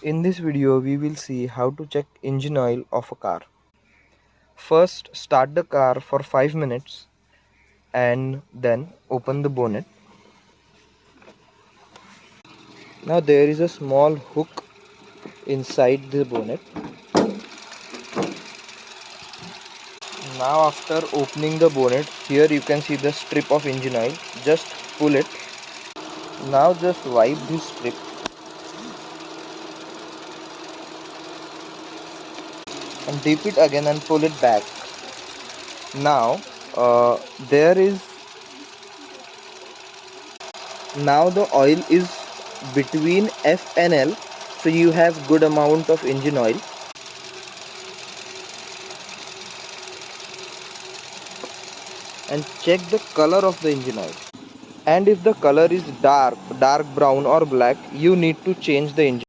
In this video, we will see how to check engine oil of a car. First, start the car for 5 minutes and then open the bonnet. Now there is a small hook inside the bonnet. Now after opening the bonnet, here you can see the strip of engine oil. Just pull it. Now just wipe this strip and dip it again and pull it back. Now there is now the oil is between F and L, so you have good amount of engine oil. And check the color of the engine oil, and if the color is dark brown or black, you need to change the engine.